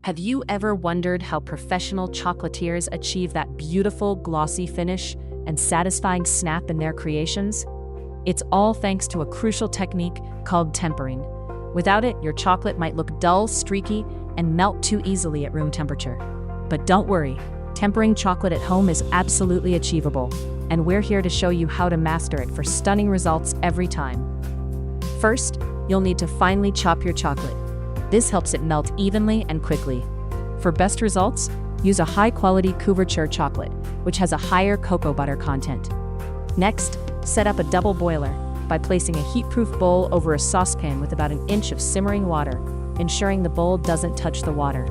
Have you ever wondered how professional chocolatiers achieve that beautiful, glossy finish and satisfying snap in their creations? It's all thanks to a crucial technique called tempering. Without it, your chocolate might look dull, streaky, and melt too easily at room temperature. But don't worry, tempering chocolate at home is absolutely achievable, and we're here to show you how to master it for stunning results every time. First, you'll need to finely chop your chocolate. This helps it melt evenly and quickly. For best results, use a high-quality couverture chocolate, which has a higher cocoa butter content. Next, set up a double boiler by placing a heat-proof bowl over a saucepan with about 1 inch of simmering water, ensuring the bowl doesn't touch the water.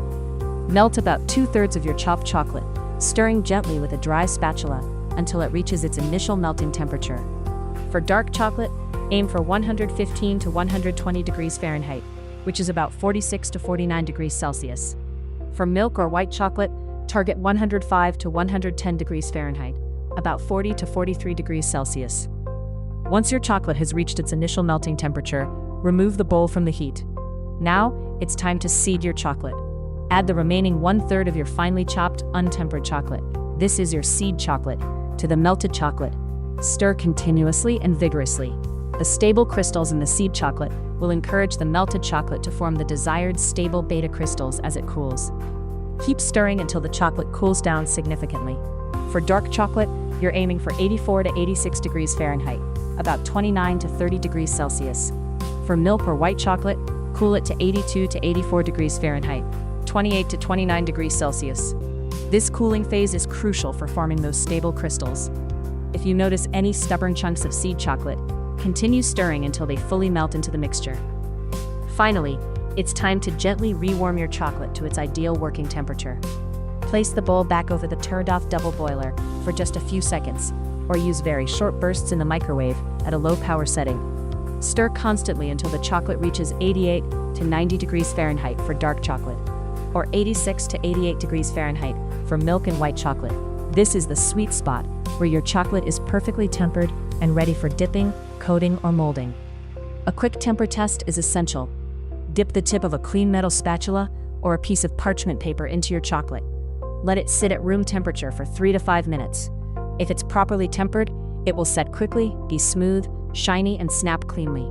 Melt about 2/3 of your chopped chocolate, stirring gently with a dry spatula until it reaches its initial melting temperature. For dark chocolate, aim for 115 to 120 degrees Fahrenheit, which is about 46 to 49 degrees Celsius. For milk or white chocolate, target 105 to 110 degrees Fahrenheit, about 40 to 43 degrees Celsius. Once your chocolate has reached its initial melting temperature, remove the bowl from the heat. Now, it's time to seed your chocolate. Add the remaining 1/3 of your finely chopped, untempered chocolate. This is your seed chocolate. To the melted chocolate, stir continuously and vigorously. The stable crystals in the seed chocolate will encourage the melted chocolate to form the desired stable beta crystals as it cools. Keep stirring until the chocolate cools down significantly. For dark chocolate, you're aiming for 84 to 86 degrees Fahrenheit, about 29 to 30 degrees Celsius. For milk or white chocolate, cool it to 82 to 84 degrees Fahrenheit, 28 to 29 degrees Celsius. This cooling phase is crucial for forming those stable crystals. If you notice any stubborn chunks of seed chocolate, continue stirring until they fully melt into the mixture. Finally, it's time to gently rewarm your chocolate to its ideal working temperature. Place the bowl back over the turned-off double boiler for just a few seconds, or use very short bursts in the microwave at a low power setting. Stir constantly until the chocolate reaches 88 to 90 degrees Fahrenheit for dark chocolate, or 86 to 88 degrees Fahrenheit for milk and white chocolate. This is the sweet spot where your chocolate is perfectly tempered and ready for dipping, coating, or molding. A quick temper test is essential. Dip the tip of a clean metal spatula or a piece of parchment paper into your chocolate. Let it sit at room temperature for 3 to 5 minutes. If it's properly tempered, it will set quickly, be smooth, shiny, and snap cleanly.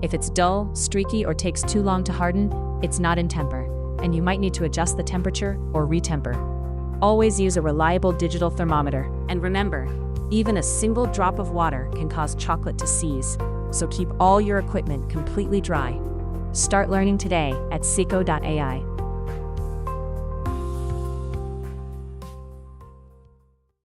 If it's dull, streaky, or takes too long to harden, it's not in temper, and you might need to adjust the temperature or retemper. Always use a reliable digital thermometer, and remember, even a single drop of water can cause chocolate to seize, so keep all your equipment completely dry. Start learning today at Sikho.ai.